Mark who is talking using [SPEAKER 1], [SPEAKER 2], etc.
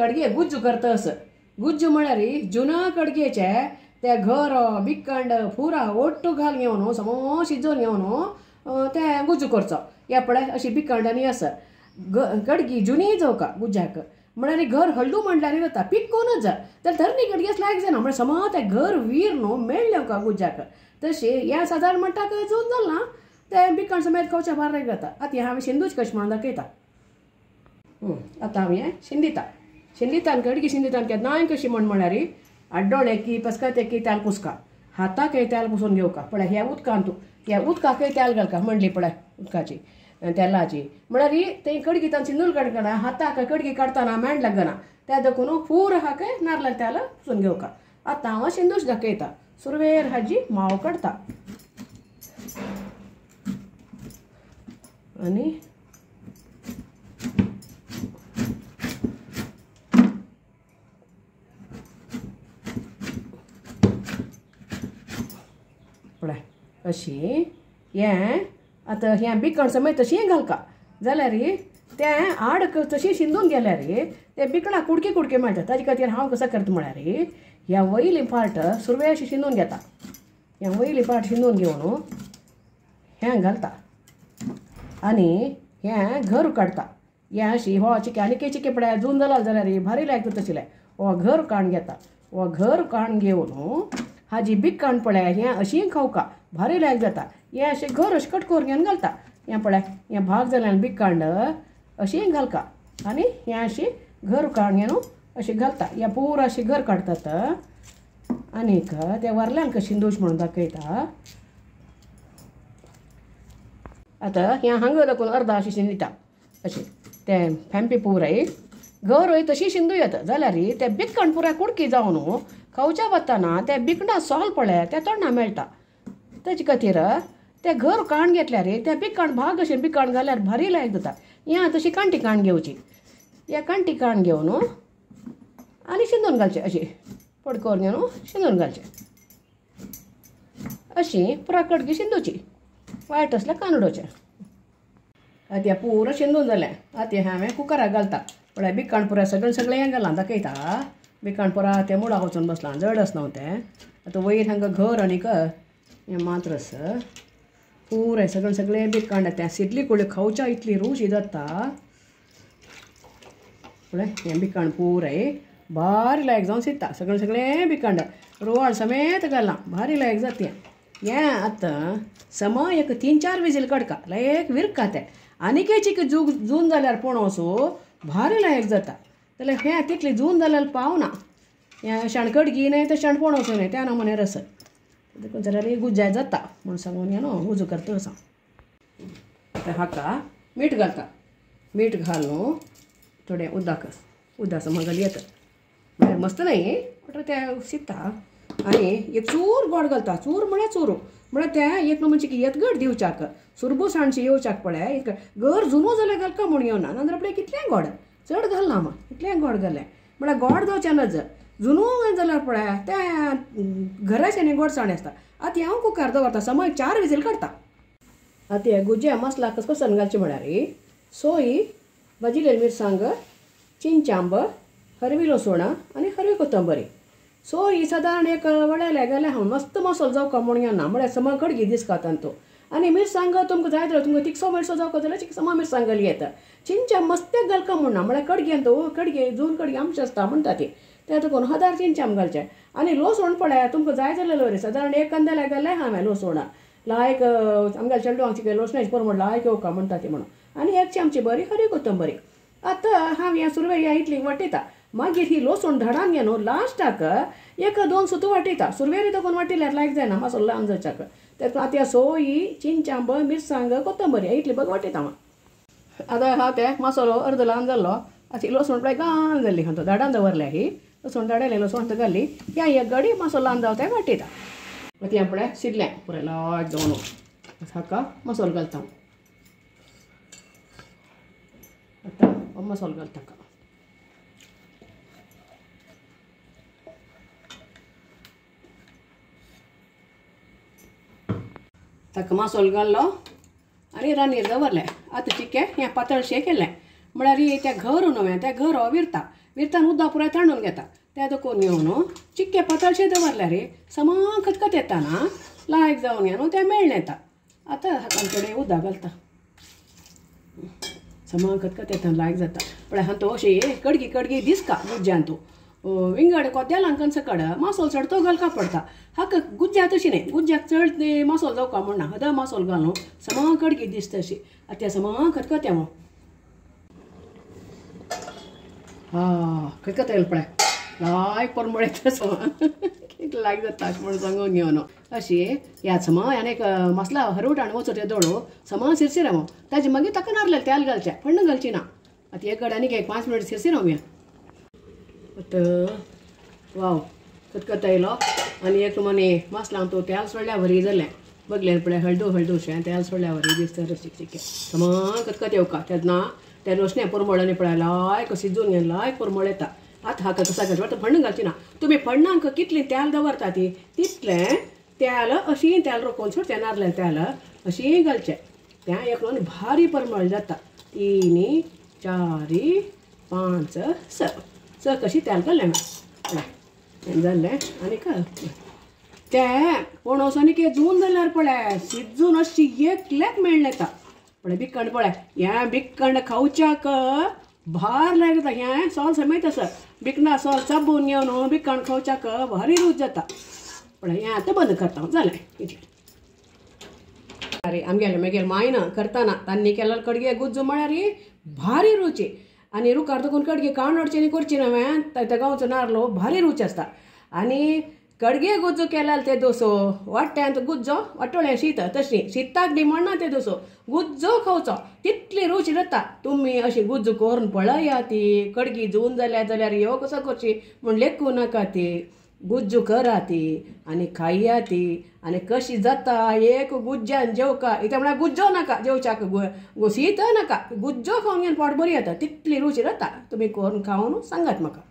[SPEAKER 1] कडगे गुज्जू करता असं गुज्जू म्हळ्यार जुना कडगेचे ते घर बिक्कंड पुरा ओट्टू घाल घेवन समो शिजोवन घेवन ते गुज्जू करचो या पळय अशी बिक्कंडांनी आसा कडगी जुनी जावका गुज्जाक म्हळ्यार घर हळडू म्हणल्यार जाता पिक्कोनच जा तर धरणी कडगेस लायक जायना म्हळ्यार समो ते घर वीर न्हू मेळ्ळें का गुज्जाक तशें ह्या सादारण म्हणटाक जून जाल ना ते बिक्कण समेत खावच्या बाराक जाता आतां हांवें शिंदूच कशें म्हणून दाखयता आतां हांव हें शिंदितान कडगी शिंदितान केद नाय कशी म्हळ्यार आड्डोळे की पसकाते की तेल पुसका हाताकय तेल पुसून घेवका पळय ह्या उदकान तूं ह्या उदकाकय तेल घालका म्हणली पळय उदकाची तेलाची म्हळ्यार ते कडगीतान सिंदूर काडकना हाताक कडगी काडटना मेण लागना त्या देखून पूर हाकय नारळ तेल पुसून घेवका आतां हांव सिंदूश दाखयता सुरवेर हाजी माव काडता आनी पळय अशी हें आतां हें बिकण समेत तशीं घालका जाल्यार तें आड तशी शिंदून गेल्यार ते बिकणाक कुडके कुडके मेळटा ताजे खातीर हांव कसो करता म्हळ्यार ह्या वयली पार्ट सुरवे अशी शिंदून घेता ह्या वयली पार्ट शिंदून घेवन हें घालता आनी हें घर काडता हें अशी हो चिके आनी के चिके पळय जून जाला जाल्यार भारी लायक तशिल्लें हो घर काण घेता हो घर काण घेवन हाजी बिकण पळय हें अशी खावका भारी लायक जाता हें अशें घर अशें कट करून घेवन घालता हें पळय हें भाग जाल्यार बिकण अशी घालका आनी हें अशी घर काण घेवन अशी घालता हें पुरो अशी घर काडतात आनीक ते वरल्यान कशी दोश म्हणून दाखयता आतां हें हांगा दाखोवन अर्दा अशी शिंदिता अशी ते फॅम्पी पुराय घर तशी शिंदू येता जाल्यार ते बिकण पुराय कुडकी जावन खावच्या वताना ते बिकणा सोल पळय ते तोंडा मेळटा ताजे खातीर ते घर काण घेतल्यार ते बिकण भाग अशें बिकण घाल्यार भारी लायक जाता हें तशी कांटी काण घेवची हे कांटी काण घेवन आनी शिंदून घालचें अशी पडकोर घेवन शिंदून घालचें अशी पुरा कडगी शिंदूची वायट असल्यार कानडोचें आतां पुरो शिंदून जालें आतां हांवें कुकराक घालता पळय बिकण पुराय सगळें हें घालां दाखयता बिकण पुरा तें मुडा वचून बसलां जड आसना तें आतां वयर हांगा घर आनीक हें मात्रस पुराय सगळें बिकण तें शितली कुळी खावच्या इतली रुची जाता पळय हें बिकण पुराय भारी लायक जावन शिजता सगळें बिकण रोवाळ समेत घालां भारी लायक जाता हें आतां सम एक 3-4 विजील काडका लायक विरका तें आनीक चिक जून जाल्यार पणसो भारी लायक जाता जाल्यार हें तितली जून जाल्यार पावना हें शाणकडगी न्हय तर शाणपणसो न्हय त्या नमुन्यार आसा देखून जाल्यार गुज्जाय जाता म्हूण सांगून हें न्हू उजो करता असो आतां हाका मीठ घालता मीठ घालून थोडें उदक समज येता म्हळ्यार मस्त न्हय बट तें शिजता आनी एक चूर गोड घालता चूर म्हळ्यार चूर म्हळ्यार तें एक म्हणजे की येतगड दिवच्याक सुरबूसाणशी येवच्याक पळय एक घर जुनो जाल्यार घालका म्हूण येवना नाजाल्यार आपलें कितलें गोड चड घालना मग कितलें गोड घालें म्हळ्यार गोड जावचें नज जुनो जाल्यार पळय तें घराचें न्ही गोडसाण आसता आतां हांव कुकर दवरता समज 4 विजील काडटा आतां हे गुज्या मसला कसो घालचें म्हळ्यार सोय भाजिल्ली मिरसांग चिंचांब हरवी लसूण आनी हरवी कोथंबरी सोय सादारण एक वडयले जाल्यार हांव मस्त मसालो जावका म्हूण येना म्हळ्यार सम कडगी दिसता तांतू आनी मिरसांग तुमकां जाय जाल्यार तुमकां तिखसो मिरसो जावका जाल्यार सम मिरसांग घाली येता चिंचा मस्तें घालका म्हणना म्हळ्यार कडग्यान कडगे जून कडगी आमची आसता म्हणटा ती तें देखून हजार चिंचाम घालचें आनी लसूण पळय तुमकां जाय जाल्यार सादारण एक कंदेला घालें हांवें लसूण लायक आमगेल्या चेडवांक चिके लसणाची परमड लायक येवका म्हणटा ती म्हणून आनी एक चमची बरी हरवी कोथंबरी आतां हांव हें सुरवे ह्या इतली वाटयता मागीर ही लसूण धडान घेवन लास्टाक 1-2 सुतो वाटयता सुरवेरी देखून वाटिल्यार लायक जायना मसालो लावन जावच्याक तेका आतां सोयी चिंचांब मिरसांग कोथंबरी इतली बघ वाटयता हांव आतां हांव तें मसालो अर्द लावन जाल्लो आतां लसूण पळय घाण जाल्ली हांव धाडान दवरल्या ही लसूण धाडयलें लसूण घाली ह्या एक गाडी मसालो लावन जावं तें वाटयता आतां हें पळय शिजलें पुराय लायक जावन हाका मसालो घालता आतां हो मसालो घालता हाका ताका मसालो घाल्लो आनी रांदनीर दवरलें आतां चिकें हें पातळशें केलें म्हळ्यार तें घर न्हय तें घर विरता मिरतान उद्दा पुराय तांदून घेता ते करून घेवन चिक्के पातळशे दवरल्यार समा खतखत येता ना लायक जावन घ्या न्हू तें मेळ्ळें येता आतां हाकांकडे उदक घालता समा खतखत येता लायक जाता पण हां तो अशी कडगी कडगी दिसता गुज्ज्यान तूं विंगड कोद्यालांकन सकड मासोल चड तो घालका पडटा हाका गुज्ज्या तशी न्ही गुज्ज्याक चड मासोल जावका म्हणना हदा मासोल घालून समा कडगी दिसता अशी आतां समा खतखत येवं खतखत येयला पळय लायक परमळे तसो लायक जाता म्हण सांगून घेवन अशी ह्या समा ह्यान एक मसला हरवट आनी वचो ते दोडो समा सिरसिरावं ताजे मागीर ताका नारलें तेल घालचें फण्ण घालची ना आतां एक घड आनीक एक 5 मिनट सिरसिरावया वाव खतखत येयलो आनी एक मने मसलांक तो तेल सोडल्या वरी जालें बगलें पळय हळदू हळदूशें तेल सोडल्या वरी दिसता रस्तीक चिक्के समा खतखत येवका तेन्ना तें रोशणें परमळ पळय लायक शिजून घेवन लायक परमळ येता आतां हाका कसा घालचें फण्ण घालची ना तुमी फण्णांक कितलें तेल दवरता ती तितलें तेल अशी तेल रोखून सोडचें नारलें तेल अशी घालचें तें एक भारी परमळ जाता 3 4 5 6 कशी तेल घालें हें जालें आनीक तें पणस आनीक जून जाल्यार पळय शिजून अशी एकल्याक मेळ्ळें येता पळय भिकंड पळय हें भिकंड खावच्याक भार लागता हें सोल समेत आसा भिकणा सोल चाबून घेवन भिकंड खावच्याक भारी रूच जाता पळय हें आतां बंद करता जालें इतलें अरे आमगेलें मागीर मायना करतना तांणी केल्यार कडगे गुज्जू म्हळ्यार भारी रुची आनी रुखार तकून कडगे काण हाडची आनी करची नवें ताका गांवचो नारलो भारी रूच आसता आनी कडगे गुज्जो केल्यार ते दोसो वाट्यांत गुज्जो वाटोळें शीत तशी शिताक न्ही म्हणना ते दोसो गुज्जो खावचो तितली रूच जाता तुमी अशी गुज्जो करून पळया ती कडगी जून जाल्यार ह्यो कसो करची म्हूण लेखू नाका ती गुज्जू करा ती आनी खाया ती आनी कशी जाता एक गुज्ज्यान जेवका इथे म्हळ्यार गुज्जो नाका जेवच्याक शीत नाका गुज्जो खावन घेवन पोट बरी येता तितली रूच जाता तुमी करून खावन सांगात म्हाका